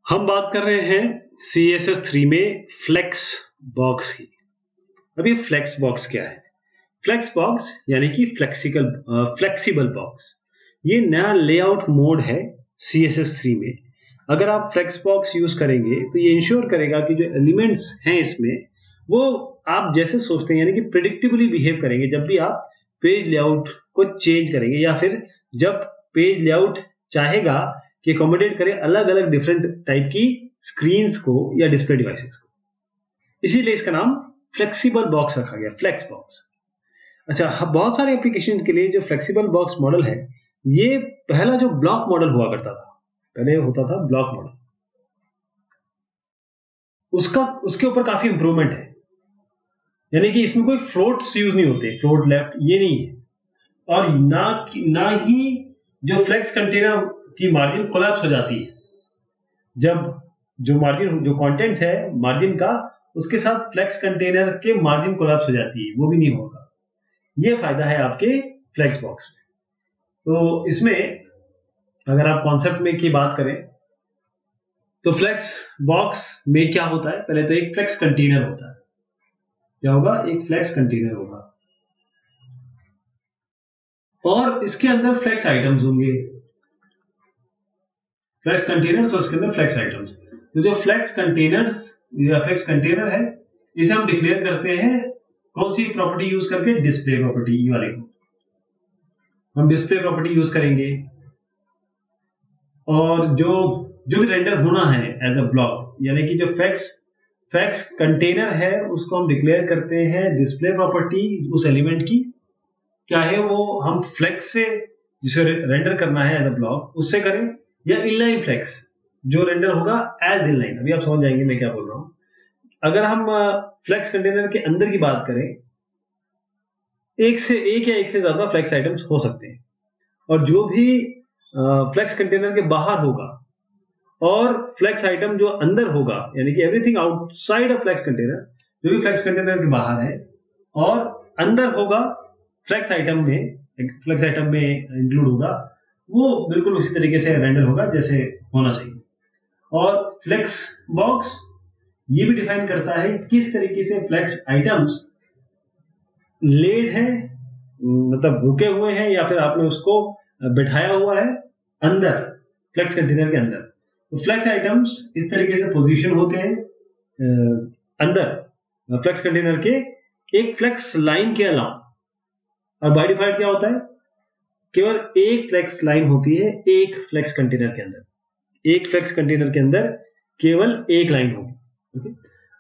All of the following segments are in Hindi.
हम बात कर रहे हैं CSS3 में फ्लेक्स बॉक्स की। अब ये फ्लेक्स बॉक्स क्या है? फ्लेक्स बॉक्स यानी कि फ्लेक्सिबल बॉक्स, ये नया लेआउट मोड है CSS3 में। अगर आप फ्लेक्स बॉक्स यूज करेंगे तो ये इंश्योर करेगा कि जो एलिमेंट्स हैं इसमें वो आप जैसे सोचते हैं यानी कि प्रिडिक्टिबली बिहेव करेंगे जब भी आप पेज लेआउट को चेंज करेंगे, या फिर जब पेज लेआउट चाहेगा कि अकोमोडेट करे अलग अलग डिफरेंट टाइप की स्क्रीन्स को या डिस्प्ले डिवाइसेस को। इसीलिए इसका नाम फ्लेक्सिबल बॉक्स रखा गया, फ्लेक्स बॉक्स। अच्छा, बहुत सारे एप्लीकेशन के लिए जो फ्लेक्सिबल बॉक्स मॉडल है, ये पहला जो ब्लॉक मॉडल हुआ करता था, पहले होता था ब्लॉक मॉडल, उसके ऊपर काफी इंप्रूवमेंट है। यानी कि इसमें कोई फ्लोट्स यूज नहीं होते, फ्लोट लेफ्ट ये नहीं है, और ना ही जो फ्लेक्स कंटेनर की मार्जिन कोलैप्स हो जाती है। जब जो कंटेंट्स है मार्जिन का, उसके साथ फ्लेक्स कंटेनर के मार्जिन कोलैप्स हो जाती है, वो भी नहीं होगा। ये फायदा है आपके फ्लेक्स बॉक्स में। तो इसमें अगर आप कॉन्सेप्ट में की बात करें तो फ्लेक्स बॉक्स में क्या होता है, पहले तो एक फ्लेक्स कंटेनर होता है। क्या होगा? एक फ्लेक्स कंटेनर होगा और इसके अंदर फ्लेक्स आइटम्स होंगे, फ्लेक्स कंटेनर्स और उसके अंदर फ्लेक्स आइटम्स। तो जो फ्लेक्स कंटेनर्स या फ्लेक्स कंटेनर है, इसे हम डिक्लेयर करते हैं कौन सी प्रॉपर्टी यूज करके? डिस्प्ले प्रॉपर्टी वाले को हम डिस्प्ले प्रॉपर्टी यूज करेंगे। और जो भी रेंडर होना है एज अ ब्लॉक, यानी कि जो फ्लेक्स कंटेनर है उसको हम डिक्लेयर करते हैं डिस्प्ले प्रॉपर्टी उस एलिमेंट की, चाहे वो हम फ्लेक्स से जिसे रेंडर करना है एज अ ब्लॉक उससे करें, या इनलाइन फ्लेक्स जो रेंडर होगा एज इनलाइन। अभी आप समझ जाएंगे मैं क्या बोल रहा हूं। अगर हम फ्लेक्स कंटेनर के अंदर की बात करें, एक या एक से ज्यादा फ्लेक्स आइटम्स हो सकते हैं, और जो भी फ्लेक्स कंटेनर के बाहर होगा और फ्लेक्स आइटम जो अंदर होगा, यानी कि everything outside of flex container, जो भी फ्लेक्स कंटेनर के बाहर है और अंदर होगा फ्लेक्स आइटम में इंक्लूड होगा, वो बिल्कुल उसी तरीके से रेंडर होगा जैसे होना चाहिए। और फ्लेक्स बॉक्स ये भी डिफाइन करता है किस तरीके से फ्लेक्स आइटम्स लेड है, मतलब रुके हुए हैं या फिर आपने उसको बिठाया हुआ है अंदर फ्लेक्स कंटेनर के अंदर। तो फ्लेक्स आइटम्स इस तरीके से पोजीशन होते हैं अंदर फ्लेक्स कंटेनर के एक फ्लेक्स लाइन के अलावा। और बाय डिफॉल्ट क्या होता है? केवल एक फ्लेक्स लाइन होती है एक फ्लेक्स कंटेनर के अंदर, एक फ्लेक्स कंटेनर के अंदर केवल एक लाइन होगी।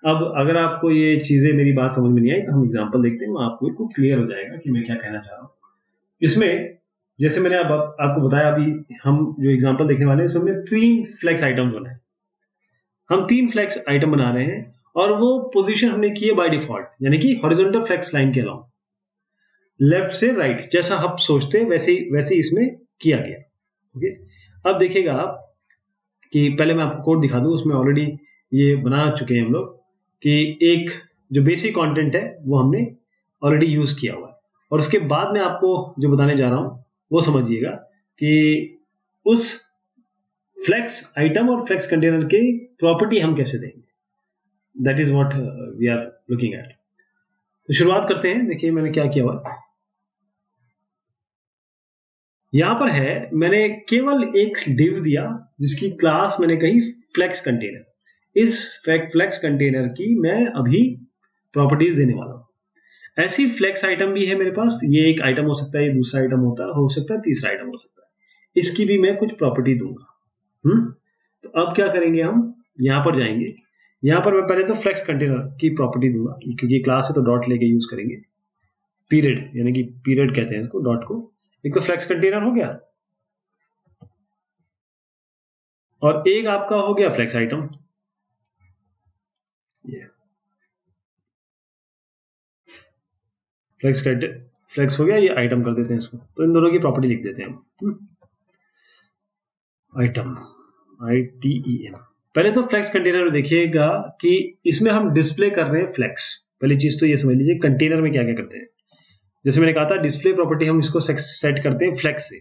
अब अगर आपको ये चीजें मेरी बात समझ में नहीं आई तो हम एग्जांपल देखते हैं, आपको क्लियर हो जाएगा कि मैं क्या कहना चाह रहा हूं। इसमें जैसे मैंने आपको बताया, अभी हम जो एग्जांपल देखने वाले हैं इसमें 3 फ्लेक्स आइटम बना है। हम 3 फ्लेक्स आइटम बना रहे हैं और वो पोजीशन हमने की है बाय डिफॉल्ट, यानी कि हॉरिजॉन्टल फ्लेक्स लाइन के अलावा, लेफ्ट से राइट, जैसा हम सोचते हैं वैसे इसमें किया गया। ओके, अब देखिएगा आप कि पहले मैं आपको कोड दिखा दूं, उसमें ऑलरेडी ये बना चुके हैं हम लोग कि एक जो बेसिक कंटेंट है वो हमने ऑलरेडी यूज किया हुआ है। और उसके बाद मैं आपको जो बताने जा रहा हूं वो समझिएगा कि उस फ्लेक्स आइटम और फ्लेक्स कंटेनर की प्रॉपर्टी हम कैसे देंगे। That is what we are looking at. तो शुरुआत करते हैं। देखिए मैंने क्या किया हुआ, यहां पर है मैंने केवल एक डिव दिया जिसकी क्लास मैंने कही फ्लेक्स कंटेनर। इस फ्लेक्स कंटेनर की मैं अभी प्रॉपर्टीज देने वाला हूं। ऐसी फ्लेक्स आइटम भी है मेरे पास, ये एक आइटम हो सकता है, ये दूसरा आइटम हो सकता है, तीसरा आइटम हो सकता है, इसकी भी मैं कुछ प्रॉपर्टी दूंगा। तो अब क्या करेंगे, हम यहां पर जाएंगे। यहां पर मैं पहले तो फ्लेक्स कंटेनर की प्रॉपर्टी दूंगा, क्योंकि क्लास है तो डॉट लेके यूज करेंगे। पीरियड, यानी कि पीरियड कहते हैं इसको, डॉट को। एक तो फ्लेक्स कंटेनर हो गया और एक आपका हो गया फ्लेक्स आइटम। फ्लेक्स हो गया, ये आइटम कर देते हैं इसको। तो इन दोनों की प्रॉपर्टी लिख देते हैं हम। Item, ITEM। पहले तो फ्लेक्स कंटेनर देखिएगा कि इसमें हम डिस्प्ले कर रहे हैं फ्लेक्स। पहली चीज तो ये समझ लीजिए कंटेनर में क्या क्या करते हैं। जैसे मैंने कहा था डिस्प्ले प्रॉपर्टी हम इसको सेट करते हैं फ्लेक्स से,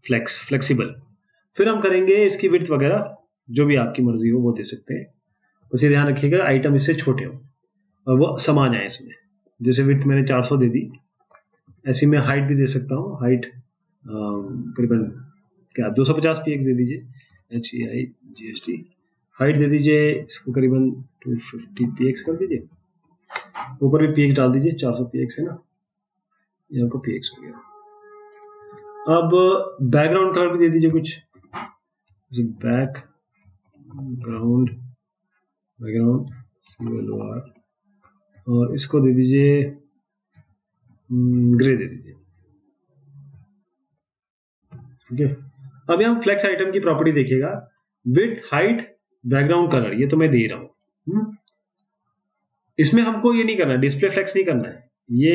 फ्लेक्सिबल। फिर हम करेंगे इसकी विड्थ वगैरह जो भी आपकी मर्जी हो वो दे सकते हैं। बस ये ध्यान रखिएगा आइटम इससे छोटे हो और वो समा जाए इसमें। जैसे विड्थ मैंने 400 दे दी, ऐसी मैं हाइट भी दे सकता हूँ। हाइट करीबन क्या 250 px दे दीजिए, HEIGST। हाइट दे दीजिए इसको करीबन 250 px कर दीजिए, ऊपर भी px डाल दीजिए, 400 px है ना, यहाँ को px हो गया। अब बैकग्राउंड कलर भी दे दीजिए कुछ, बैकग्राउंड CLOR, और इसको दे दीजिए ग्रे दे दीजिए। ठीक है, अब यहाँ फ्लेक्स आइटम की प्रॉपर्टी देखिएगा, विड्थ, हाइट, बैकग्राउंड कलर, ये तो मैं दे रहा हूं। इसमें हमको ये नहीं करना, डिस्प्ले फ्लेक्स नहीं करना है, ये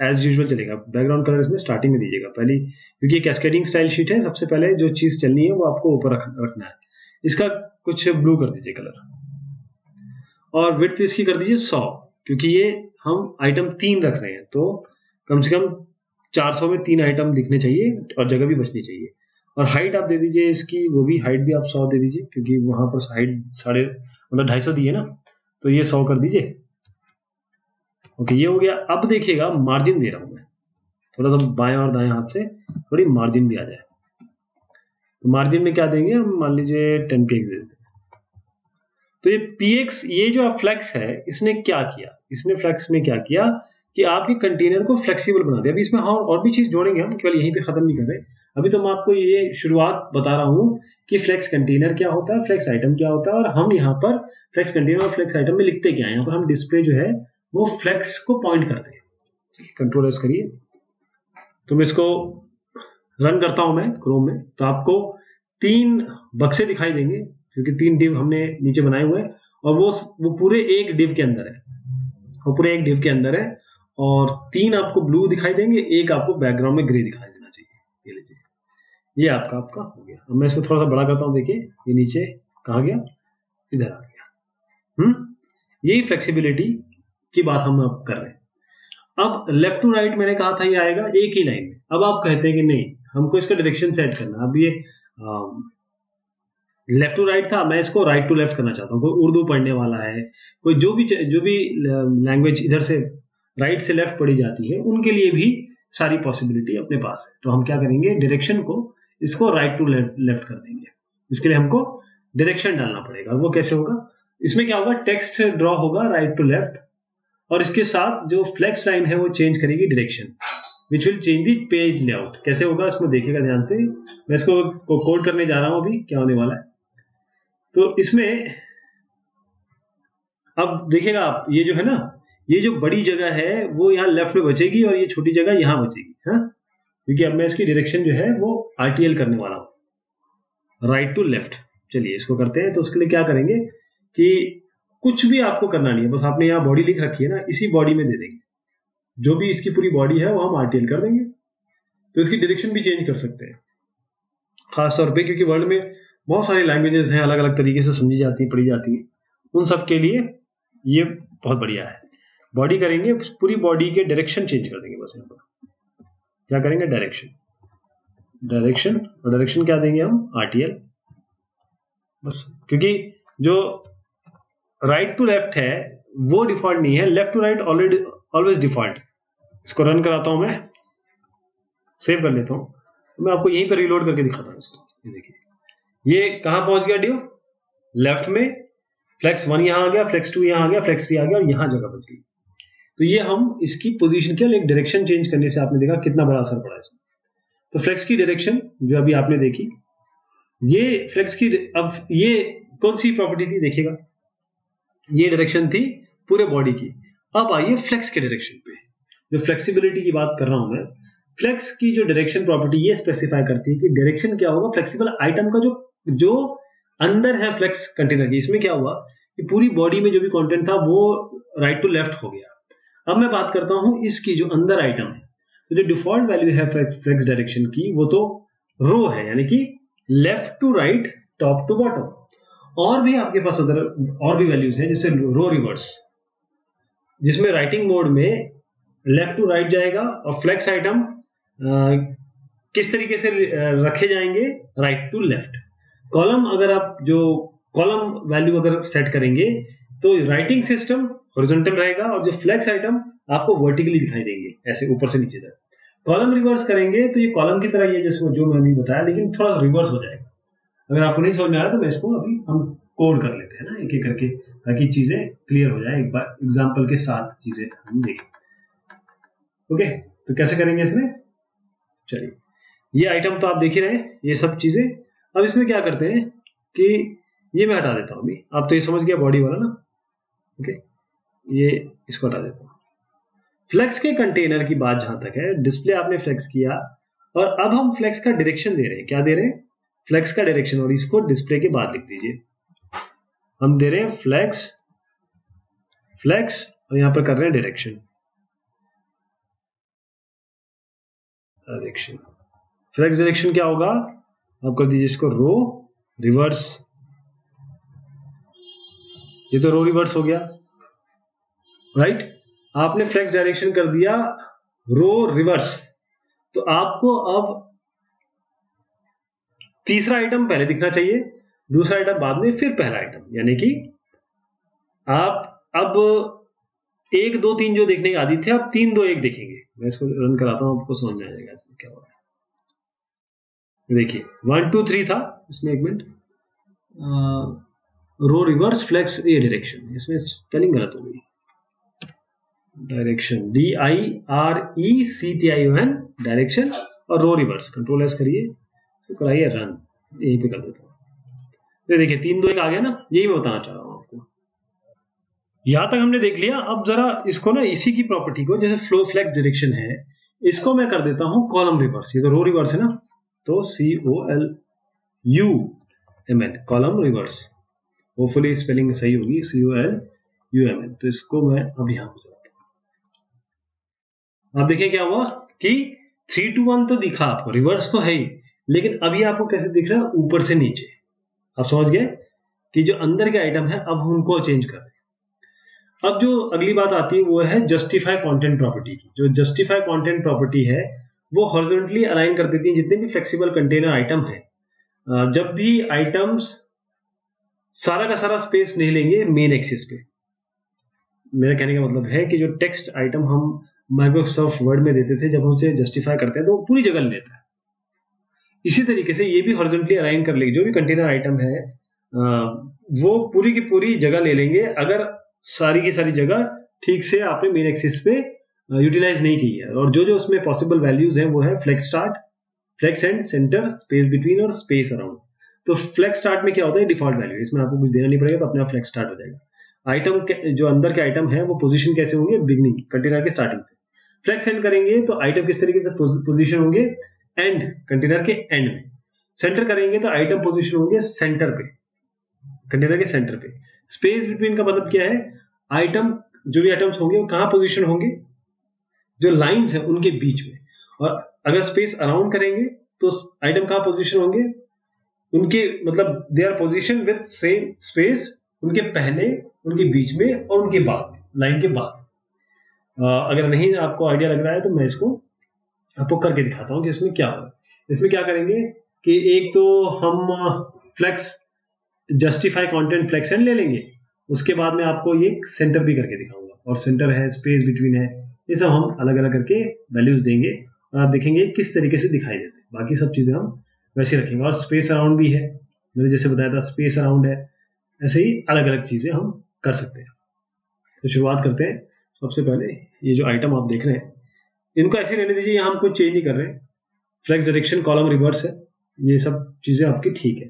एज यूजुअल चलेगा। बैकग्राउंड कलर इसमें स्टार्टिंग में दीजिएगा पहले, क्योंकि ये कैस्केडिंग स्टाइल शीट है, सबसे पहले जो चीज चलनी है वो आपको ऊपर रखना है। इसका कुछ ब्लू कर दीजिए कलर, और विड्थ इसकी कर दीजिए 100, क्योंकि ये हम आइटम 3 रख रहे हैं, तो कम से कम 400 में 3 आइटम दिखने चाहिए और जगह भी बचनी चाहिए। और हाइट आप दे दीजिए इसकी, वो भी हाइट भी आप 100 दे दीजिए, क्योंकि वहां पर हाइट 250 दी है ना, तो ये 100 कर दीजिए। ओके, ये हो गया। अब देखिएगा मार्जिन दे रहा हूं मैं, थोड़ा सा बाएं और दाएं हाथ से थोड़ी मार्जिन भी आ जाए। तो मार्जिन में क्या देंगे हम, मान लीजिए 10 px दे देते हैं। तो ये px, ये जो फ्लेक्स है, इसने क्या किया, इसने फ्लेक्स में क्या किया कि आपके कंटेनर को फ्लेक्सिबल बना दिया। अभी इसमें हाँ और भी चीज जोड़ेंगे हम, केवल यहीं पे खत्म नहीं कर रहे। अभी तो मैं आपको ये शुरुआत बता रहा हूं कि फ्लेक्स कंटेनर क्या होता है, फ्लेक्स आइटम क्या होता है, और हम यहाँ पर फ्लेक्स कंटेनर और फ्लेक्स आइटम में लिखते क्या है। यहाँ पर हम डिस्प्ले जो है वो फ्लेक्स को पॉइंट करते हैं। कंट्रोल एस करिए, तो मैं इसको रन करता हूं मैं क्रोम में, तो आपको 3 बक्से दिखाई देंगे, क्योंकि 3 डिव हमने नीचे बनाए हुए हैं, और वो पूरे एक डिव के अंदर है, वो पूरे एक डिव के अंदर है, और 3 आपको ब्लू दिखाई देंगे, एक आपको बैकग्राउंड में ग्रे दिखाई देना चाहिए। ये लीजिए, ये आपका हो गया। अब मैं इसको थोड़ा सा बड़ा करता हूं, देखिए ये नीचे कहाँ गया, इधर आ गया। यही फ्लेक्सिबिलिटी की बात हम अब कर रहे हैं। अब लेफ्ट टू राइट मैंने कहा था ये आएगा एक ही लाइन में। अब आप कहते हैं कि नहीं, हमको इसका डायरेक्शन सेट करना। अब ये लेफ्ट टू राइट था, मैं इसको राइट टू लेफ्ट करना चाहता हूँ। कोई उर्दू पढ़ने वाला है, कोई जो भी लैंग्वेज इधर से राइट से लेफ्ट पढ़ी जाती है, उनके लिए भी सारी पॉसिबिलिटी अपने पास है। तो हम क्या करेंगे, डायरेक्शन को इसको राइट टू लेफ्ट कर देंगे। इसके लिए हमको डायरेक्शन डालना पड़ेगा। वो कैसे होगा, इसमें क्या होगा, टेक्स्ट ड्रॉ होगा राइट टू लेफ्ट, और इसके साथ जो फ्लेक्स लाइन है वो चेंज करेगी direction, which will change the page layout. कैसे होगा इसमें देखिएगा ध्यान से, मैं इसको कोड करने जा रहा हूं अभी, क्या होने वाला है। तो इसमें अब देखिएगा आप, ये जो है ना, ये जो बड़ी जगह है वो यहाँ लेफ्ट में बचेगी, और ये छोटी जगह यहाँ बचेगी, हाँ, क्योंकि अब मैं इसकी डायरेक्शन जो है वो RTL करने वाला हूं, राइट टू लेफ्ट। चलिए इसको करते हैं। तो उसके लिए क्या करेंगे कि कुछ भी आपको करना नहीं है, बस आपने यहाँ बॉडी लिख रखी है ना, इसी बॉडी में दे देंगे, जो भी इसकी पूरी बॉडी है वो हम RTL कर देंगे। तो इसकी डायरेक्शन भी चेंज कर सकते हैं, खासतौर पे क्योंकि वर्ल्ड में बहुत सारी लैंग्वेजेस हैं, अलग अलग तरीके से समझी जाती है, पढ़ी जाती है, उन सब के लिए ये बहुत बढ़िया है। बॉडी करेंगे, पूरी बॉडी के डायरेक्शन चेंज कर देंगे। बस यहाँ पर क्या करेंगे, डायरेक्शन, और डायरेक्शन क्या देंगे हम, RTL। बस, क्योंकि जो राइट टू लेफ्ट है वो डिफॉल्ट नहीं है, left to right always default. इसको रन कराता हूं मैं, सेव कर लेता हूं। मैं आपको यहीं पर रिलोड करके दिखाता हूं इसको। ये देखिए, ये कहां पहुंच गया डिव, लेफ्ट में। फ्लेक्स 1 यहां आ गया, फ्लेक्स 2 यहां आ गया, फ्लेक्स 3 आ गया, और यहां जगह बच गई। तो ये हम इसकी पोजीशन के लिए डायरेक्शन चेंज करने से आपने देखा कितना बड़ा असर पड़ा इसमें। तो फ्लेक्स की डायरेक्शन जो अभी आपने देखी, ये फ्लेक्स की, अब ये कौन सी प्रॉपर्टी थी देखिएगा, ये डायरेक्शन थी पूरे बॉडी की। अब आइए फ्लेक्स के डायरेक्शन पे, जो फ्लेक्सिबिलिटी की बात कर रहा हूं मैं। फ्लेक्स की जो डायरेक्शन प्रॉपर्टी ये स्पेसिफाई करती है कि डायरेक्शन क्या होगा, फ्लेक्सिबल आइटम का जो अंदर है फ्लेक्स कंटेनर की। इसमें क्या हुआ कि पूरी बॉडी में जो भी कंटेंट था वो राइट टू लेफ्ट हो गया। अब मैं बात करता हूं इसकी जो अंदर आइटम है, तो जो डिफॉल्ट वैल्यू है फ्लेक्स डायरेक्शन की वो तो रो है, यानी कि left to right, top to bottom. और भी आपके पास अदर और भी वैल्यूज हैं, जैसे रो रिवर्स, जिसमें राइटिंग मोड में लेफ्ट टू राइट जाएगा, और फ्लेक्स आइटम किस तरीके से रखे जाएंगे, राइट टू लेफ्ट। कॉलम अगर आप जो कॉलम वैल्यू अगर सेट करेंगे तो राइटिंग सिस्टम हॉरिजॉन्टल रहेगा और जो फ्लेक्स आइटम आपको वर्टिकली दिखाई देंगे, ऐसे ऊपर से नीचे तक। कॉलम रिवर्स करेंगे तो ये कॉलम की तरह ही है जैसे जो मैंने बताया, लेकिन थोड़ा रिवर्स हो जाएगा। अगर आपको नहीं समझ में आया तो मैं इसको अभी हम कोड कर लेते हैं ना एक एक करके, ताकि चीजें क्लियर हो जाए, एक बार एग्जाम्पल के साथ चीजें हम देखें। ओके, तो कैसे करेंगे इसमें, चलिए ये आइटम तो आप देख ही रहे हैं, ये सब चीजें। अब इसमें क्या करते हैं कि ये मैं हटा देता हूं अभी, आप तो ये समझ गया बॉडी वाला ना। ओके, ये इसको हटा देता हूं। फ्लेक्स के कंटेनर की बात जहां तक है, डिस्प्ले आपने फ्लेक्स किया और अब हम फ्लेक्स का डायरेक्शन दे रहे हैं। क्या दे रहे हैं, फ्लेक्स का डायरेक्शन, और इसको डिस्प्ले के बाद लिख दीजिए। हम दे रहे हैं फ्लेक्स, फ्लेक्स और यहां पर कर रहे हैं डायरेक्शन, डायरेक्शन। फ्लेक्स डायरेक्शन क्या होगा, आप कर दीजिए इसको रो रिवर्स। ये तो रो रिवर्स हो गया, राइट। आपने फ्लेक्स डायरेक्शन कर दिया रो रिवर्स, तो आपको अब तीसरा आइटम पहले दिखना चाहिए, दूसरा आइटम बाद में, फिर पहला आइटम। यानी कि आप अब 1 2 3 जो देखने की आदत थे, आप 3 2 1 देखेंगे। मैं इसको रन कराता हूं, आपको समझ में आ जाएगा क्या हो रहा है। देखिए 1 2 3 था इसमें, एक मिनट, रो रिवर्स फ्लेक्स ए डायरेक्शन, इसमें स्पेलिंग गलत हो गई। डायरेक्शन DIRECTION डायरेक्शन, और रो रिवर्स कंट्रोल एस करिए, तो कराइए रन, यही पे कर देता हूं। देखिए 3 2 1 आ गया ना, यही मैं बताना चाह रहा हूं आपको। यहां तक हमने देख लिया। अब जरा इसको ना, इसी की प्रॉपर्टी को, जैसे फ्लो फ्लेक्स डायरेक्शन है, इसको मैं कर देता हूं कॉलम रिवर्स। ये तो रो रिवर्स है ना, तो COLUMN column reverse, hopefully spelling सही होगी, COLUMN। तो इसको मैं अब यहां पर, आप देखिए क्या हुआ कि 3 2 1 तो दिखा आपको, रिवर्स तो है ही, लेकिन अभी आपको कैसे दिख रहा है, ऊपर से नीचे। आप समझ गए कि जो अंदर के आइटम है अब हम उनको चेंज कर रहे हैं। अब जो अगली बात आती है वो है जस्टिफाई कंटेंट प्रॉपर्टी की। जो जस्टिफाई कंटेंट प्रॉपर्टी है वो हॉरिजॉन्टली अलाइन कर देती है जितने भी फ्लेक्सिबल कंटेनर आइटम है। जब भी आइटम्स सारा का सारा स्पेस नहीं लेंगे मेन एक्सिस पे, मेरा कहने का मतलब है कि जो टेक्स्ट आइटम हम माइक्रोसॉफ्ट वर्ड में देते थे, जब हम उसे जस्टिफाई करते हैं तो वो पूरी जगह लेता है। इसी तरीके से ये भी हॉरिजॉन्टली अलाइन कर लेगी, जो भी कंटेनर आइटम है वो पूरी की पूरी जगह ले लेंगे, अगर सारी की सारी जगह ठीक से आपने मेन एक्सिस पे यूटिलाइज नहीं की है। और जो जो उसमें पॉसिबल वैल्यूज हैं वो है flex start, flex end, centre, space between और स्पेस अराउंड। तो फ्लेक्स स्टार्ट में क्या होता है, डिफॉल्ट वैल्यू, इसमें आपको कुछ देना नहीं पड़ेगा, तो अपने आप फ्लेक्स स्टार्ट हो जाएगा। आइटम जो अंदर के आइटम है वो पोजीशन कैसे होंगे, बिगनिंग कंटेनर के स्टार्टिंग से। फ्लेक्स एंड करेंगे तो आइटम किस तरीके से पोजीशन होंगे, एंड कंटेनर के एंड में। सेंटर करेंगे तो आइटम पोजीशन होंगे सेंटर पे, कंटेनर के सेंटर पे। स्पेस बिटवीन का मतलब क्या है, आइटम, जो भी आइटम्स होंगे वो कहां पोजीशन होंगे, जो लाइंस है उनके बीच में। और अगर स्पेस अराउंड करेंगे तो आइटम कहां पोजीशन होंगे, उनके मतलब they are position with same space, उनके पहले, उनके बीच में और उनके बाद, लाइन के बाद। अगर नहीं आपको आइडिया लग रहा है तो मैं इसको आपको करके दिखाता हूं कि इसमें क्या होगा। इसमें क्या करेंगे कि एक तो हम flex justify content flex end ले लेंगे, उसके बाद में आपको ये सेंटर भी करके दिखाऊंगा, और सेंटर है, स्पेस बिटवीन है, ये सब हम अलग अलग करके वैल्यूज देंगे और आप देखेंगे किस तरीके से दिखाई देते हैं। बाकी सब चीजें हम वैसे रखेंगे। और स्पेस अराउंड भी है, मैंने जैसे बताया था स्पेस अराउंड है, ऐसे ही अलग अलग चीजें हम कर सकते हैं। तो शुरुआत करते हैं। सबसे पहले ये जो आइटम आप देख रहे हैं इनको ऐसे रहने दीजिए, यहाँ हम कुछ चेंज नहीं कर रहे हैं। फ्लेक्स डायरेक्शन कॉलम रिवर्स है, ये सब चीजें आपकी ठीक है।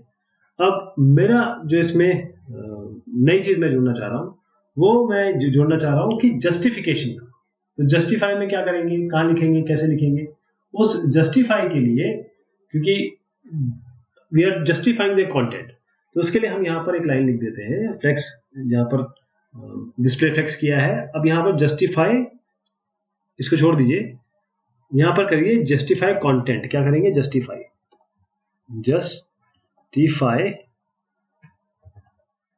अब मेरा जो इसमें नई चीज मैं जोड़ना चाह रहा हूं, वो मैं जोड़ना चाह रहा हूं कि जस्टिफिकेशन का। तो जस्टिफाई में क्या करेंगे, कहां लिखेंगे, कैसे लिखेंगे, उस जस्टिफाई के लिए, क्योंकि we are justifying the content, तो उसके लिए हम यहाँ पर एक लाइन लिख देते हैं। फ्लेक्स यहाँ पर डिस्प्ले फ्लेक्स किया है, अब यहाँ पर जस्टिफाई, इसको छोड़ दीजिए, यहां पर करिए जस्टिफाई कंटेंट। क्या करेंगे, जस्टिफाई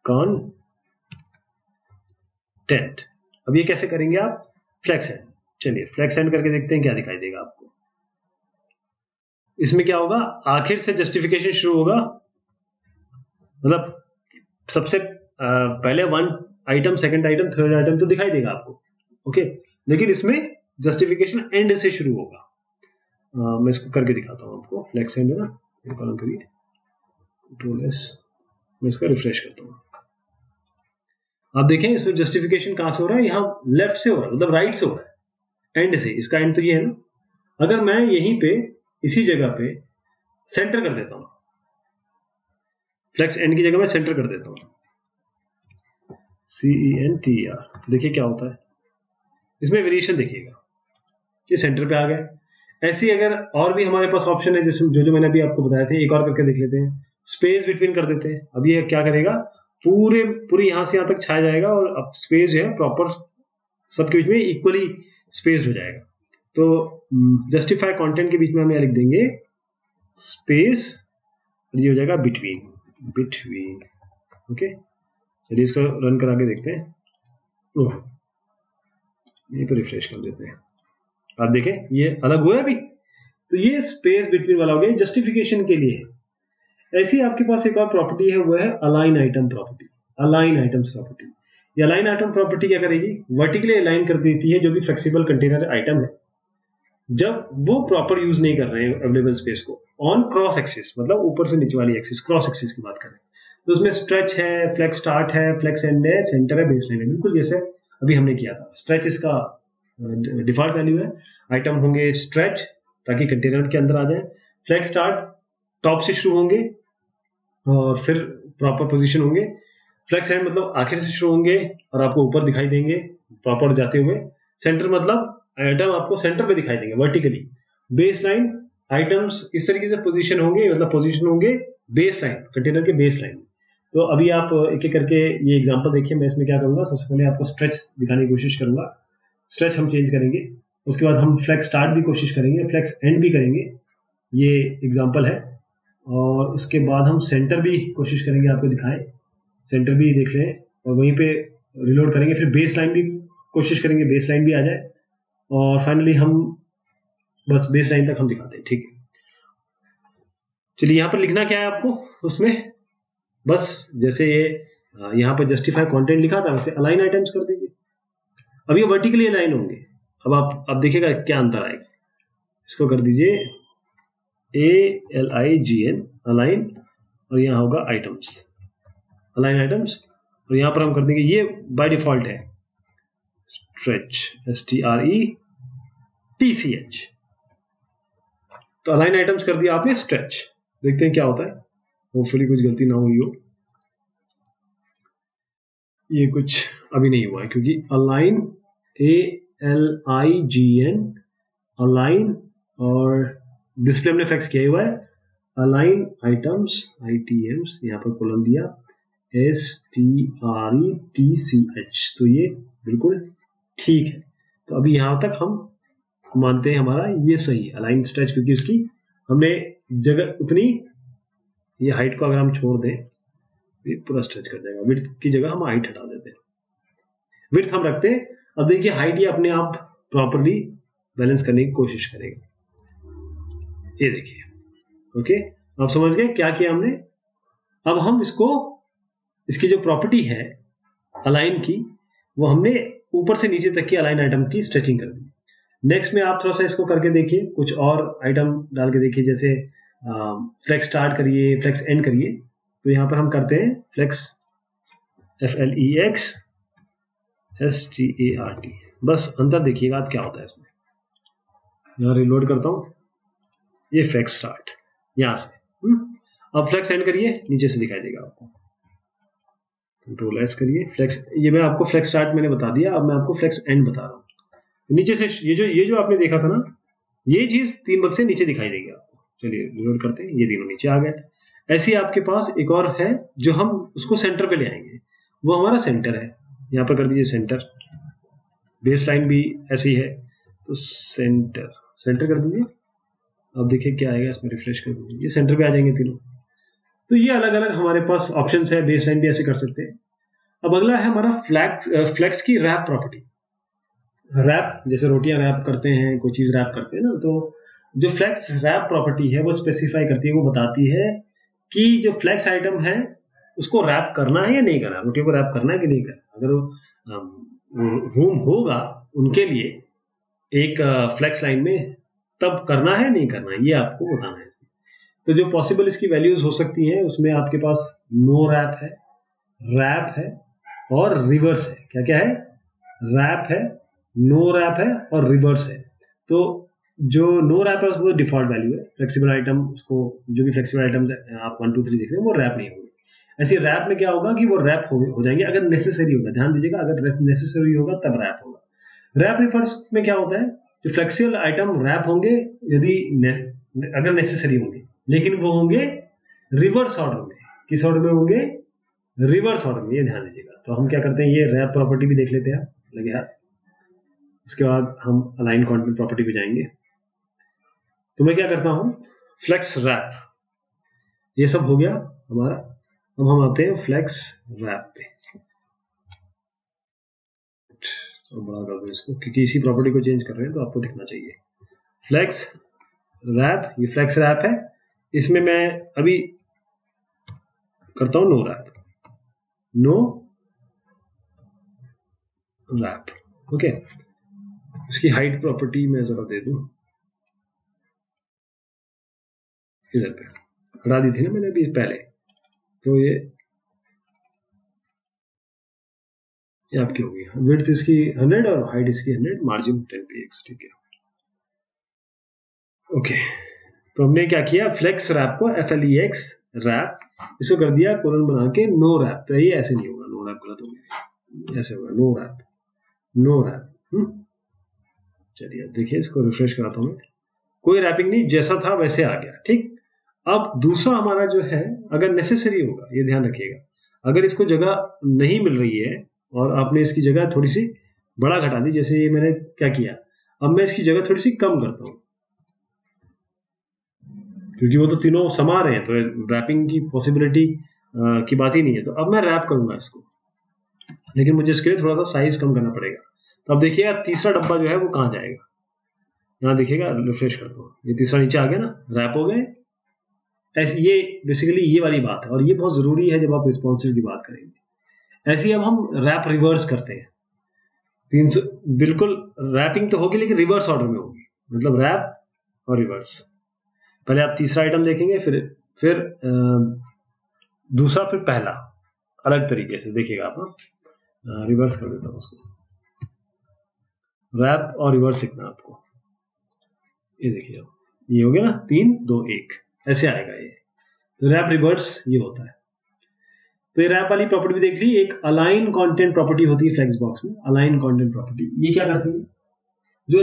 कंटेंट। अब ये कैसे करेंगे आप, फ्लेक्स एंड। चलिए फ्लेक्स एंड करके देखते हैं क्या दिखाई देगा आपको। इसमें क्या होगा, आखिर से जस्टिफिकेशन शुरू होगा मतलब सबसे पहले one item, second item, third item तो दिखाई देगा आपको, ओके, लेकिन इसमें जस्टिफिकेशन एंड से शुरू होगा। मैं इसको करके दिखाता हूँ आपको। फ्लेक्स एंड है ना, ये कॉलम करिए, कंट्रोल एस, मैं इसको रिफ्रेश करता हूँ। आप देखें इसमें जस्टिफिकेशन कहां से हो रहा है, यहाँ लेफ्ट से हो रहा है, मतलब राइट से हो रहा है, एंड से। इसका एंड तो ये है ना। अगर मैं यहीं पे इसी जगह पे सेंटर कर देता हूं, फ्लेक्स एंड की जगह मैं सेंटर कर देता हूं, CENTER, देखिए क्या होता है इसमें वेरिएशन देखिएगा, ये सेंटर पे आ गए। ऐसी अगर और भी हमारे पास ऑप्शन है, जैसे जो मैंने अभी आपको बताया थे, एक और करके देख लेते हैं। स्पेस बिटवीन कर देते हैं। अब ये क्या करेगा, पूरे यहां से यहां तक छाया जाएगा और अब स्पेस जो है प्रॉपर सबके बीच में इक्वली स्पेस हो जाएगा। तो जस्टिफाई कंटेंट के बीच में हम यह लिख देंगे स्पेस, ये हो जाएगा बिटवीन। ओके, चलिए इसको रन करा के देखते हैं। ये तो रिफ्रेश कर देते हैं। आप देखें ये अलग हुआ है अभी, तो ये स्पेस बिटवीन वाला हो गया, जस्टिफिकेशन के लिए है। ऐसी आपके पास एक और प्रॉपर्टी है, वो है align item property, align items property. ये अलाइन आइटम प्रॉपर्टी क्या करेगी, वर्टिकली अलाइन कर देती है जो भी फ्लेक्सिबल कंटेनर आइटम है, जब वो प्रॉपर यूज नहीं कर रहे हैं अवेलेबल स्पेस को, ऑन क्रॉस एक्सिस, मतलब ऊपर से नीचे वाली एक्सिस, क्रॉस एक्सिस की बात करें तो उसमें स्ट्रेच है, फ्लेक्स स्टार्ट है, फ्लेक्स एंड है, सेंटर है, बेसलाइन है, बिल्कुल जैसे अभी हमने किया था। स्ट्रेच इसका डिफॉल्ट वैल्यू है, आइटम होंगे स्ट्रेच ताकि कंटेनर के अंदर आ जाए, फ्लेक्स स्टार्ट टॉप से शुरू होंगे और फिर प्रॉपर पोजीशन होंगे, फ्लेक्स एंड मतलब आखिर से शुरू होंगे और आपको ऊपर दिखाई देंगे प्रॉपर जाते हुए, सेंटर मतलब आइटम आपको सेंटर पे दिखाई देंगे वर्टिकली, बेस लाइन आइटम्स इस तरीके से पोजीशन होंगे, मतलब पोजीशन होंगे बेस लाइन, कंटेनर के बेस लाइन। तो अभी आप एक एक करके ये एग्जांपल देखिए। मैं इसमें क्या करूंगा, सबसे पहले आपको स्ट्रेच दिखाने की कोशिश करूंगा, स्ट्रेच हम चेंज करेंगे, उसके बाद हम फ्लेक्स स्टार्ट भी कोशिश करेंगे, फ्लेक्स एंड भी करेंगे, ये एग्जांपल है, और उसके बाद हम सेंटर भी कोशिश करेंगे आपको दिखाएं, सेंटर भी देख लें और वहीं पे रिलोड करेंगे, फिर बेस लाइन भी कोशिश करेंगे, बेस लाइन भी आ जाए, और फाइनली हम बस बेस लाइन तक हम दिखाते हैं। ठीक है, चलिए यहाँ पर लिखना क्या है आपको, उसमें बस जैसे ये यहाँ पर जस्टिफाई कंटेंट लिखा था वैसे अलाइन आइटम्स कर दीजिए। अब ये वर्टिकली अलाइन होंगे। अब देखिएगा क्या अंतर आएगा, इसको कर दीजिए ALIGN अलाइन, और यहाँ होगा आइटम्स, अलाइन आइटम्स, और यहाँ पर हम कर देंगे, ये बाय डिफॉल्ट है स्ट्रेच, STRETCH, तो अलाइन आइटम्स कर दिया आपने स्ट्रेच। देखते हैं क्या होता है, होपफुली कुछ गलती ना हुई हो। ये कुछ अभी नहीं हुआ है क्योंकि अलाइन ALIGN अलाइन, और डिस्प्ले हमने फिक्स किया हुआ है अलाइन आइटम्स ITMs, यहाँ पर कॉलम दिया STRETCH, तो ये बिल्कुल ठीक है। तो अभी यहाँ तक हम मानते हैं हमारा ये सही है अलाइन स्ट्रेच, क्योंकि उसकी हमने जगह उतनी, ये हाइट को अगर हम छोड़ दें ये पूरा स्ट्रेच कर जाएगा, विड्थ की जगह हम हाइट हटा देते हैं, विड्थ हम रखते हैं। अब देखिए हाइट ये अपने आप प्रॉपर्ली बैलेंस करने की कोशिश करेगा, ये देखिए। ओके, आप समझ गए क्या किया हमने। अब हम इसकी जो प्रॉपर्टी है अलाइन की, वो हमने ऊपर से नीचे तक की अलाइन आइटम की स्ट्रेचिंग कर दी। नेक्स्ट में आप थोड़ा सा इसको करके देखिए, कुछ और आइटम डाल के देखिए, जैसे फ्लेक्स स्टार्ट करिए, फ्लेक्स एंड करिए। तो यहां पर हम करते हैं फ्लेक्स FLEX START, बस अंतर देखिएगा आप क्या होता है इसमें। यहां रिलोड करता हूं, ये फ्लेक्स स्टार्ट यहां से, अब फ्लेक्स एंड करिए, नीचे से दिखाई देगा आपको, कंट्रोल S करिए, फ्लेक्स, ये मैं आपको फ्लेक्स स्टार्ट मैंने बता दिया, अब मैं आपको फ्लेक्स एंड बता रहा हूं। तो नीचे से ये जो आपने देखा था ना, ये चीज 3 बक्से नीचे दिखाई देगी आपको। चलिए रिलोड करते हैं, ये तीनों नीचे आ गए। ऐसे आपके पास एक और है जो हम उसको सेंटर पे ले आएंगे, वो हमारा सेंटर है, यहाँ पर कर दीजिए सेंटर, बेस लाइन भी ऐसे ही है, तो सेंटर कर दीजिए। अब देखिए क्या आएगा इसमें, रिफ्रेश कर दीजिए, ये सेंटर पे आ जाएंगे तीनों। तो ये अलग अलग हमारे पास ऑप्शंस है, बेस लाइन भी ऐसे कर सकते हैं। अब अगला है हमारा फ्लेक्स की रैप प्रॉपर्टी। रैप, जैसे रोटियां रैप करते हैं, कोई चीज रैप करते हैं ना, तो जो फ्लेक्स रैप प्रॉपर्टी है वो स्पेसिफाई करती है, वो बताती है कि जो फ्लेक्स आइटम है उसको रैप करना है या नहीं करना, रोटी को रैप करना है कि नहीं करना। अगर रूम होगा उनके लिए एक फ्लेक्स लाइन में, तब करना है नहीं करना है, ये आपको बताना है। तो जो पॉसिबल इसकी वैल्यूज हो सकती हैं उसमें आपके पास नो रैप है, रैप है और रिवर्स है। क्या क्या है? रैप है, नो रैप है और रिवर्स है। तो जो नो रैप है उसको डिफॉल्ट वैल्यू है, फ्लेक्सिबल आइटम उसको, जो भी फ्लेक्सिबल आइटम आप 1 2 3 देख रहे हैं वो रैप नहीं होंगे। ऐसे रैप में क्या होगा कि वो रैप हो जाएंगे अगर नेसेसरी होगा। ध्यान दीजिएगा, अगर नेसेसरी होगा तब रैप होगा। रैप रिवर्स में क्या होता है, जो फ्लेक्सिबल आइटम रैप होंगे यदि अगर नेसेसरी होंगे, लेकिन वो होंगे रिवर्स ऑर्डर में। किस ऑर्डर में होंगे? रिवर्स ऑर्डर में, ये ध्यान दीजिएगा। तो हम क्या करते हैं, ये रैप प्रॉपर्टी भी देख लेते हैं लगे हाथ। उसके बाद हम अलाइन कंटेंट प्रॉपर्टी पे जाएंगे। तो मैं क्या करता हूं, फ्लेक्स रैप, ये सब हो गया हमारा। अब हम आते हैं फ्लेक्स रैप पे। तो बड़ा कर दो इसको, क्योंकि इसी प्रॉपर्टी को चेंज कर रहे हैं तो आपको दिखना चाहिए। फ्लेक्स रैप, ये फ्लेक्स रैप है। इसमें मैं अभी करता हूं no wrap, no wrap. Okay, इसकी हाइट प्रॉपर्टी मैं जरा दे दूं, इधर पे हटा दी थी ना मैंने अभी पहले। तो ये आपकी होगी, विड्थ इसकी 100 और हाइट इसकी 100, मार्जिन 10px। ठीक है, ओके। तो हमने क्या किया, फ्लेक्स रैप को FLEX रैप, इसको कर दिया कोलन बना के नो रैप। तो ये ऐसे नहीं होगा, नो रैप गलत हो गया, ऐसे होगा नो रैप, नो रैप। चलिए देखिए, इसको रिफ्रेश कराता हूं मैं। कोई रैपिंग नहीं, जैसा था वैसे आ गया। ठीक, अब दूसरा हमारा जो है, अगर नेसेसरी होगा, ये ध्यान रखिएगा, अगर इसको जगह नहीं मिल रही है और आपने इसकी जगह थोड़ी सी बड़ा घटा दी, जैसे ये मैंने क्या किया, अब मैं इसकी जगह थोड़ी सी कम करता हूं, क्योंकि वो तो तीनों समा रहे हैं, तो रैपिंग की पॉसिबिलिटी की बात ही नहीं है। तो अब मैं रैप करूंगा इसको, लेकिन मुझे इसके लिए थोड़ा सा साइज कम करना पड़ेगा। तो अब देखिएगा तीसरा डब्बा जो है वो कहां जाएगा, यहां देखिएगा, रिफ्रेश करता हूं, ये तीसरा नीचे आ गया ना, रैप हो गए। ऐसे ये बेसिकली ये वाली बात है, और ये बहुत जरूरी है जब आप रिस्पॉन्सिव की बात करेंगे। ऐसे ही अब हम रैप रिवर्स करते हैं। 300 बिल्कुल रैपिंग तो होगी, लेकिन रिवर्स ऑर्डर में होगी, मतलब रैप और रिवर्स। पहले आप तीसरा आइटम देखेंगे, फिर दूसरा, फिर पहला, अलग तरीके से देखिएगा आप। रिवर्स कर देता हूं उसको, रैप और रिवर्स सीखना आपको। ये देखिए, ये हो गया ना, 3 2 1 ऐसे आएगा ये। तो रैप रिवर्स ये होता है। तो ये रैप वाली प्रॉपर्टी भी देख ली। एक अलाइन कंटेंट प्रॉपर्टी होती है फ्लेक्स बॉक्स में, अलाइन कंटेंट प्रॉपर्टी। ये क्या करती है, जो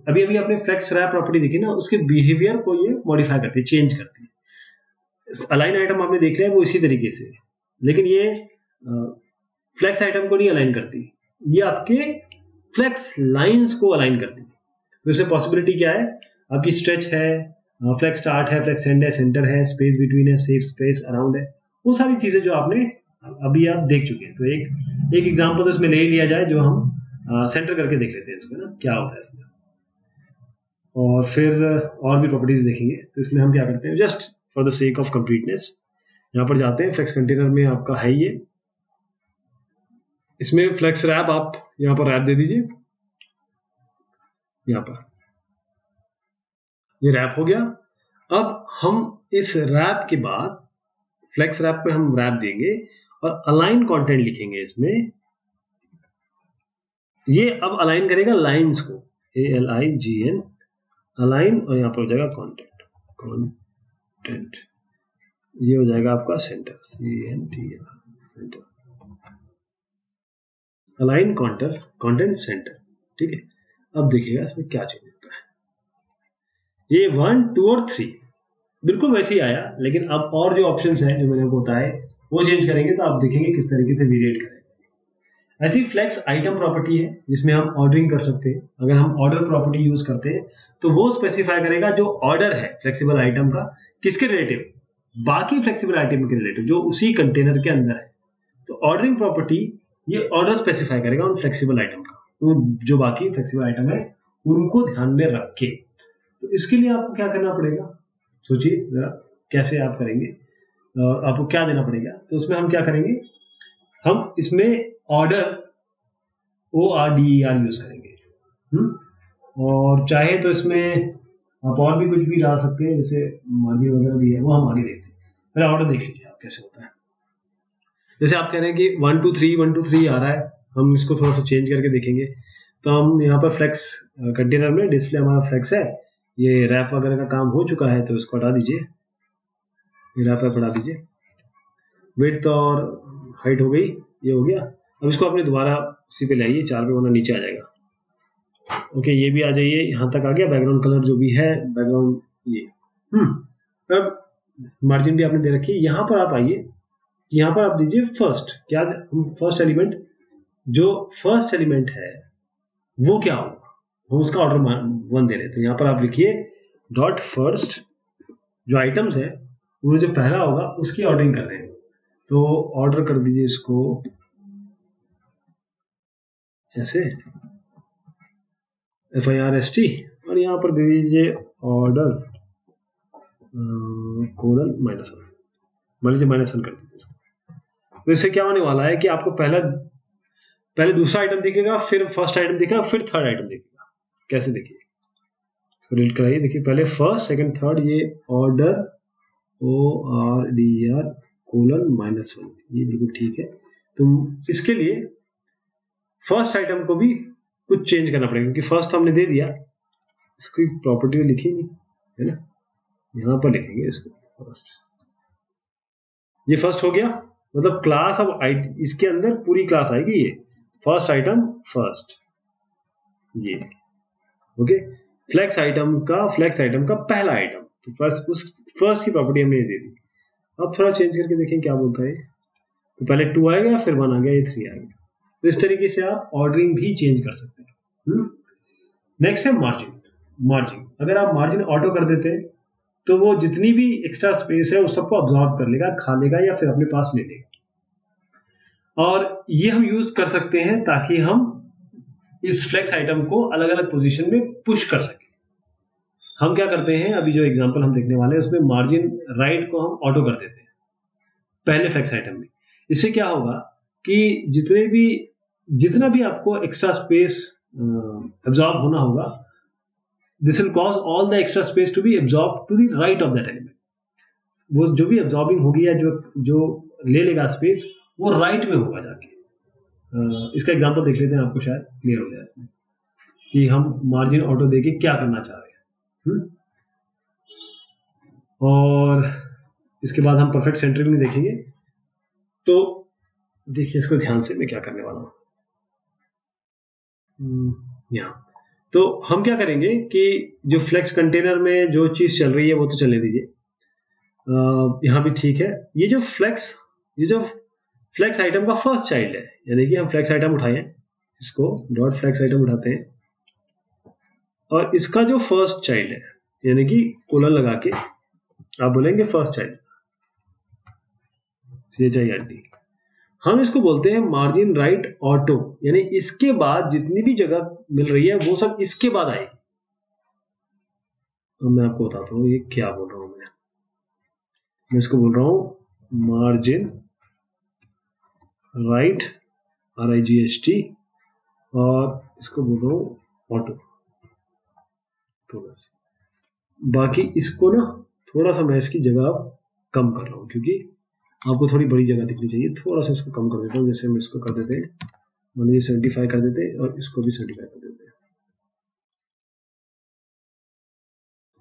अभी अभी आपने फ्लेक्स रैप प्रॉपर्टी देखी ना, उसके बिहेवियर को ये मॉडिफाई करती है, चेंज करती है। अलाइन आइटम आपने देख लिया वो इसी तरीके से, लेकिन ये फ्लेक्स आइटम को नहीं अलाइन करती, ये आपके फ्लेक्स लाइंस को अलाइन करती है। तो इससे पॉसिबिलिटी क्या है, आपकी स्ट्रेच है, फ्लेक्स स्टार्ट है, फ्लेक्स एंड है, सेंटर है, स्पेस बिटवीन है, सेफ स्पेस अराउंड है, वो सारी चीजें जो आपने अभी आप देख चुके हैं। तो एक एग्जांपल तो इसमें ले लिया जाए, जो हम सेंटर करके देख लेते हैं इसमें ना, क्या होता है इसमें, और फिर और भी प्रॉपर्टीज देखेंगे। तो इसमें हम क्या करते हैं, just for the sake of completeness यहां पर जाते हैं। फ्लेक्स कंटेनर में आपका है ये, इसमें फ्लेक्स रैप, आप यहां पर रैप दे दीजिए, यहां पर ये रैप हो गया। अब हम इस रैप के बाद फ्लेक्स रैप पे हम रैप देंगे और अलाइन कंटेंट लिखेंगे इसमें। ये अब अलाइन करेगा लाइंस को, ALIGN अलाइन, और यहां पर हो जाएगा कंटेंट, ये हो जाएगा आपका centre, CENTER centre, align content centre. ठीक है, अब देखिएगा इसमें क्या चेंज होता है। ये 1 2 और 3 बिल्कुल वैसे ही आया, लेकिन अब और जो ऑप्शंस हैं जो मैंने आपको बताए वो चेंज करेंगे, तो आप देखेंगे किस तरीके से वेरिएट करेंगे। ऐसी फ्लेक्स आइटम प्रॉपर्टी है जिसमें हम ऑर्डरिंग कर सकते हैं। अगर हम ऑर्डर प्रॉपर्टी यूज करते हैं तो वो स्पेसिफाई करेगा जो ऑर्डर है फ्लेक्सिबल आइटम का किसके रिलेटिव, बाकी फ्लेक्सिबल आइटम के रिलेटिव जो उसी कंटेनर के अंदर है। तो ऑर्डरिंग प्रॉपर्टी ये ऑर्डर स्पेसिफाई करेगा उन फ्लेक्सिबल आइटम का, तो जो बाकी फ्लेक्सिबल आइटम है उनको ध्यान में रख के। तो इसके लिए आपको क्या करना पड़ेगा, सोचिए जरा कैसे आप करेंगे। आपको क्या देना पड़ेगा, तो उसमें हम क्या करेंगे, हम इसमें ऑर्डर ORDER यूज करेंगे। और चाहे तो इसमें आप और भी कुछ भी डाल सकते हैं, जैसे मार्जिन वगैरह भी है, वो हम आगे देखते हैं। पहले ऑर्डर देख लीजिए आप कैसे होता है। जैसे आप कह रहे हैं कि 1 2 3 1 2 3 आ रहा है, हम इसको थोड़ा सा चेंज करके देखेंगे। तो हम यहाँ पर फ्लेक्स कंटेनर में डिस्प्ले हमारा फ्लेक्स है, ये रैप वगैरह का काम हो चुका है, तो इसको हटा दीजिए, ये रैप हटा दीजिए। विड्थ और हाइट हो गई, ये हो गया। अब इसको आपने दोबारा उसी पे लाइए 4 पे, वरना नीचे आ जाएगा। ओके, ये भी आ जाइए, यहाँ तक आ गया। बैकग्राउंड कलर जो भी है, बैकग्राउंड ये अब मार्जिन भी आपने दे रखी है। यहाँ पर आप आइए, यहाँ पर आप दीजिए फर्स्ट, क्या फर्स्ट एलिमेंट, जो फर्स्ट एलिमेंट है वो क्या होगा, हम उसका ऑर्डर 1 दे रहे हैं। तो यहाँ पर आप लिखिए डॉट फर्स्ट, जो आइटम्स है उन्हें जो पहला होगा उसकी ऑर्डरिंग कर रहे हैं, तो ऑर्डर कर दीजिए इसको ऐसे FIRST, और यहाँ पर दे दीजिए ऑर्डर कोलन -1, मान लीजिए -1 कर दीजिए इसको। तो इससे क्या होने वाला है कि आपको पहले दूसरा आइटम दिखेगा, फिर फर्स्ट आइटम दिखेगा, फिर थर्ड आइटम दिखेगा। कैसे देखिए, रीड कराइए, देखिए पहले फर्स्ट सेकंड थर्ड, ये ऑर्डर ORDER :1, ये बिल्कुल ठीक है। तो इसके लिए फर्स्ट आइटम को भी कुछ चेंज करना पड़ेगा, क्योंकि फर्स्ट हमने दे दिया, इसकी प्रॉपर्टी लिखेंगे है ना, यहां पर लिखेंगे इसको फर्स्ट। ये फर्स्ट हो गया, मतलब क्लास अब इसके अंदर पूरी क्लास आएगी, ये फर्स्ट आइटम फर्स्ट, ये ओके। फ्लेक्स आइटम का पहला आइटम, तो फर्स्ट की प्रॉपर्टी हमने दे दी। अब थोड़ा चेंज करके देखें क्या बोलता है। तो पहले 2 आएगा, फिर 1 आ गया, ये 3 आ गया। तो इस तरीके से आप ऑर्डरिंग भी चेंज कर सकते हैं। नेक्स्ट है मार्जिन। अगर आप मार्जिन ऑटो कर देते हैं तो वो जितनी भी एक्स्ट्रा स्पेस है उस सबको अब्सॉर्ब कर लेगा, खा लेगा, या फिर अपने पास ले लेगा। और ये हम यूज कर सकते हैं ताकि हम इस फ्लेक्स आइटम को अलग अलग पोजीशन में पुश कर सकें। हम क्या करते हैं, अभी जो एग्जांपल हम देखने वाले हैं उसमें मार्जिन राइट को हम ऑटो कर देते हैं पहले फ्लेक्स आइटम में। इससे क्या होगा कि जितना भी आपको एक्स्ट्रा स्पेस एब्जॉर्ब होना होगा, this will cause all the extra space to be absorb to the right of that element. वो जो भी एब्जॉर्बिंग होगी या जो ले लेगा स्पेस, वो राइट में होगा जाके। इसका एग्जांपल देख लेते हैं, आपको शायद क्लियर हो जाए इसमें कि हम मार्जिन ऑटो देके क्या करना चाह रहे हैं। और इसके बाद हम परफेक्ट सेंटरिंग में देखेंगे। तो देखिए इसको ध्यान से, मैं क्या करने वाला हूं यहाँ। तो हम क्या करेंगे कि जो फ्लेक्स कंटेनर में जो चीज चल रही है वो तो चलने दीजिए, यहाँ भी ठीक है। ये जो फ्लेक्स आइटम का फर्स्ट चाइल्ड है, यानी कि हम फ्लेक्स आइटम उठाए, इसको डॉट फ्लेक्स आइटम उठाते हैं, और इसका जो फर्स्ट चाइल्ड है, यानी कि कोलन लगा के आप बोलेंगे फर्स्ट चाइल्ड, CHILD, हम इसको बोलते हैं मार्जिन राइट ऑटो, यानी इसके बाद जितनी भी जगह मिल रही है वो सब इसके बाद आएगी। अब मैं आपको बताता हूँ ये क्या बोल रहा हूं। मैं इसको बोल रहा हूं मार्जिन राइट RIGHT, और इसको बोल रहा हूं ऑटो। तो बस बाकी इसको ना थोड़ा सा मैं इसकी जगह कम कर रहा हूं, क्योंकि आपको थोड़ी बड़ी जगह दिखनी चाहिए। थोड़ा सा इसको कम कर देता हूँ, जैसे हम इसको कर देते हैं, मान लीजिए 75 कर देते हैं, और इसको भी 75 कर देते हैं।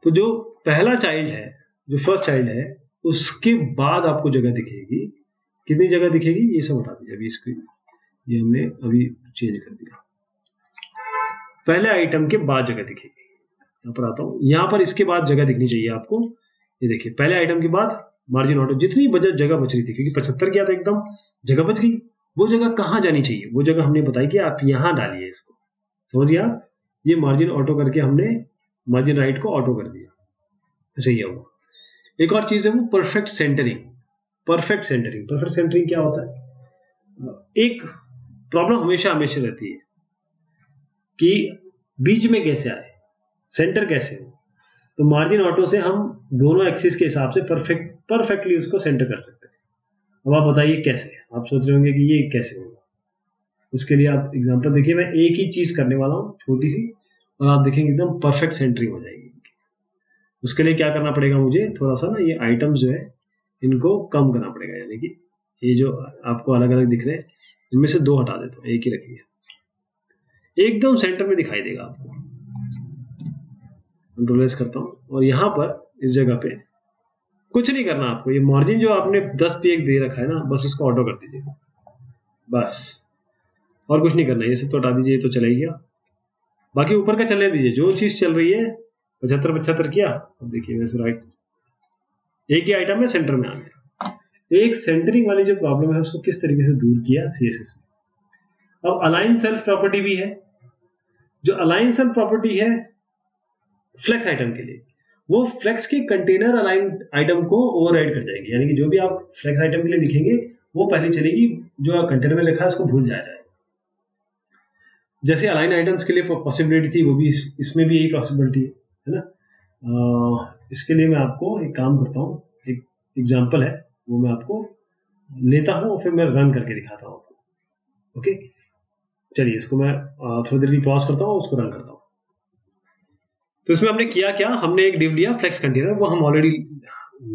तो जो पहला चाइल्ड है, जो फर्स्ट चाइल्ड है, उसके बाद आपको जगह दिखेगी। कितनी जगह दिखेगी, ये सब हटा दीजिए अभी, इसकी ये हमने अभी चेंज कर दिया। पहले आइटम के बाद जगह दिखेगी। यहाँ पर आता हूँ, यहाँ पर इसके बाद जगह दिखनी चाहिए आपको। ये देखिए पहले आइटम के बाद मार्जिन ऑटो, जितनी जगह बच रही थी, क्योंकि 75 किया था एकदम जगह बच गई, वो जगह कहाँ जानी चाहिए, वो जगह हमने बताई कि आप यहाँ डालिए इसको। समझिए आप, ये मार्जिन ऑटो करके हमने मार्जिन राइट को ऑटो कर दिया, ऐसे ही होगा। एक और चीज है वो परफेक्ट सेंटरिंग। परफेक्ट सेंटरिंग क्या होता है, एक प्रॉब्लम हमेशा रहती है कि बीच में कैसे आए, सेंटर कैसे हो। तो मार्जिन ऑटो से हम दोनों एक्सिस के हिसाब से परफेक्ट परफेक्टली उसको सेंटर कर सकते हैं। अब आप बताइए कैसे, आप सोच रहे होंगे कि ये कैसे होगा। उसके लिए आप एग्जांपल देखिए, मैं एक ही चीज करने वाला हूँ छोटी सी, और आप देखेंगे एकदम परफेक्ट सेंटरिंग हो जाएगी। उसके लिए क्या करना पड़ेगा मुझे, थोड़ा सा ना ये आइटम्स जो है इनको कम करना पड़ेगा, यानी कि ये जो आपको अलग अलग दिख रहे हैं इनमें से 2 हटा देता हूँ, एक ही रखिए, एकदम सेंटर में दिखाई देगा आपको। कंट्रोल एस करता हूँ और यहाँ पर इस जगह पे कुछ नहीं करना आपको, ये मार्जिन जो आपने 10 px दे रखा है ना, बस इसको ऑटो कर दीजिए, बस, और कुछ नहीं करना। ये सब तो हटा दीजिए, ये तो चला ही गया, बाकी ऊपर का चलने दीजिए। जो चीज चल रही है 75 किया, अब देखिए वैसे राइट, एक ही आइटम में सेंटर में आ गया। एक सेंटरिंग वाली जो प्रॉब्लम है उसको किस तरीके से दूर किया CSS ने। अब अलाइन सेल्फ प्रॉपर्टी भी है। जो अलाइन सेल्फ प्रॉपर्टी है फ्लेक्स आइटम के लिए, वो फ्लेक्स के कंटेनर अलाइन आइटम को ओवरराइड कर जाएगी, यानी कि जो भी आप फ्लेक्स आइटम के लिए लिखेंगे वो पहले चलेगी, जो कंटेनर में लिखा है उसको भूल जाएगा। जैसे अलाइन आइटम्स के लिए पॉसिबिलिटी थी, वो भी इसमें भी यही पॉसिबिलिटी है ना। इसके लिए मैं आपको एक काम करता हूँ, एक एग्जांपल है वो मैं आपको लेता हूँ और फिर मैं रन करके दिखाता हूँ आपको। ओके, चलिए इसको मैं थोड़ी देर पॉज करता हूँ, उसको रन करता हूँ। तो इसमें हमने किया क्या, हमने एक डिव लिया फ्लेक्स कंटेनर, वो हम ऑलरेडी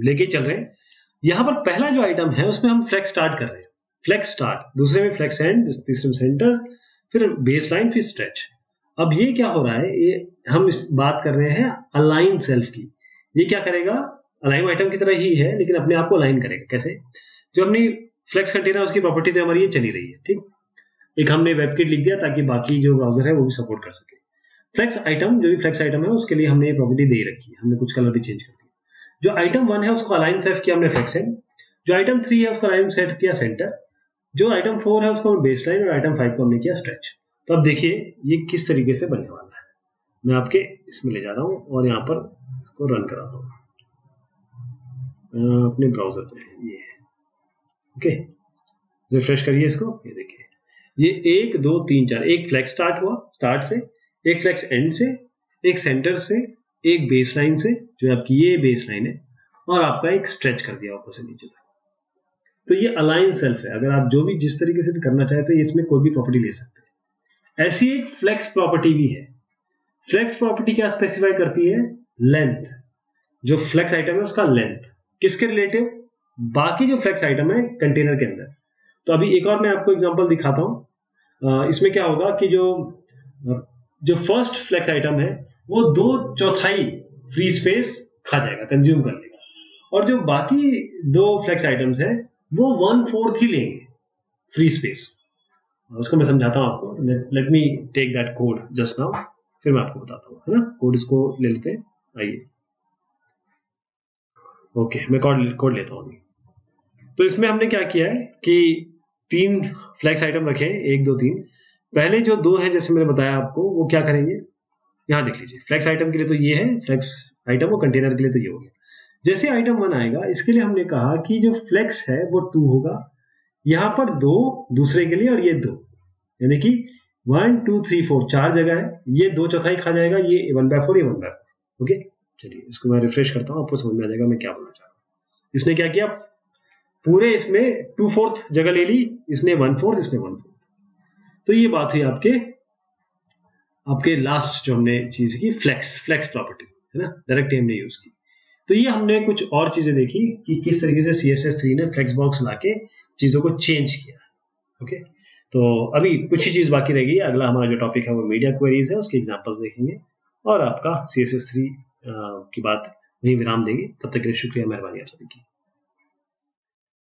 लेके चल रहे हैं। यहाँ पर पहला जो आइटम है उसमें हम फ्लेक्स स्टार्ट कर रहे हैं, फ्लेक्स स्टार्ट, दूसरे में फ्लेक्स एंड, तीसरे में सेंटर, फिर बेस लाइन, फिर स्ट्रेच। अब ये क्या हो रहा है, ये हम इस बात कर रहे हैं अलाइन सेल्फ की। ये क्या करेगा, अलाइन आइटम की तरह ही है लेकिन अपने आप को अलाइन करेगा। कैसे, जो अपनी फ्लेक्स कंटेनर उसकी प्रॉपर्टी तो हमारी ये चली रही है, ठीक। एक हमने वेबकिट लिख दिया ताकि बाकी जो ब्राउजर है वो भी सपोर्ट कर सके। फ्लेक्स आइटम, जो भी फ्लेक्स आइटम है उसके लिए हमने ये प्रॉपर्टी दे रखी है, हमने कुछ कलर भी चेंज कर दिया। जो आइटम 1 है उसको अलाइन सेल्फ किया हमने फ्लेक्स एंड, जो आइटम 3 है उसको अलाइन सेल्फ किया सेंटर, जो आइटम 4 है उसको बेस लाइन, और आइटम 5 को हमने किया स्ट्रेच। तो अब देखिए ये किस तरीके से बनने वाला है। मैं आपके इसमें ले जा रहा हूँ और यहाँ पर इसको रन कराता हूँ अपने ब्राउजर पे। ये ओके, रिफ्रेश करिए इसको, ये देखिए ये 1 2 3 4, एक फ्लेक्स स्टार्ट हुआ स्टार्ट से, एक फ्लेक्स एंड से, एक सेंटर से, एक बेस लाइन से, जो आपकी ये बेस लाइन है, और आपका एक स्ट्रेच कर दिया ऊपर से नीचे तक। तो ये अलाइन सेल्फ है। अगर आप जो भी जिस तरीके से भी करना चाहते हैं इसमें कोई भी प्रॉपर्टी ले सकते हैं। ऐसी एक फ्लेक्स प्रॉपर्टी भी है। फ्लेक्स प्रॉपर्टी क्या स्पेसिफाई करती है, लेंथ, जो फ्लेक्स आइटम है उसका लेंथ, किसके रिलेटिव, बाकी जो फ्लेक्स आइटम है कंटेनर के अंदर। तो अभी एक और मैं आपको एग्जांपल दिखाता हूं। इसमें क्या होगा कि जो फर्स्ट फ्लेक्स आइटम है वो 2/4 फ्री स्पेस खा जाएगा, कंज्यूम कर लेगा, और जो बाकी 2 फ्लेक्स आइटम्स है वो 1/4 ही लेंगे फ्री स्पेस। उसको मैं समझाता हूं आपको। Let me take that code just now, फिर मैं आपको बताता हूँ, है ना। कोड इसको ले लेते हैं, आइए। ओके, मैं कोड लेता हूँ। तो इसमें हमने क्या किया है कि 3 फ्लेक्स आइटम रखे हैं, 1 2 3। पहले जो 2 हैं जैसे मैंने बताया आपको, वो क्या करेंगे, यहाँ देख लीजिए। फ्लेक्स आइटम के लिए तो ये है फ्लेक्स आइटम, और कंटेनर के लिए तो ये हो गया। जैसे आइटम 1 आएगा, इसके लिए हमने कहा कि जो फ्लेक्स है वो 2 होगा, यहाँ पर 2 दूसरे के लिए, और ये 2, यानी कि 1 2 3 4 4 जगह है। ये 2/4 खा जाएगा, ये 1/4, ये 1/4। ओके, चलिए इसको मैं रिफ्रेश करता हूँ, आपको समझ में आ जाएगा मैं क्या बोलना चाह रहा हूँ। इसने क्या किया, पूरे इसमें 2/4 जगह ले ली, इसने 1/4, इसने 1/4। तो ये बात हुई आपके लास्ट जो हमने चीज की, फ्लेक्स प्रॉपर्टी, है ना, डायरेक्ट हमने यूज की। तो ये हमने कुछ और चीजें देखी कि किस तरीके से CSS3 ने फ्लेक्स बॉक्स लाके चीजों को चेंज किया। ओके, तो अभी कुछ ही चीज बाकी रह गई। अगला हमारा जो टॉपिक है वो मीडिया क्वेरीज है, उसके एग्जांपल्स देखेंगे और आपका CSS3 की बात वहीं विराम देंगे। तब तक के लिए शुक्रिया, मेहरबानी आप सभी की।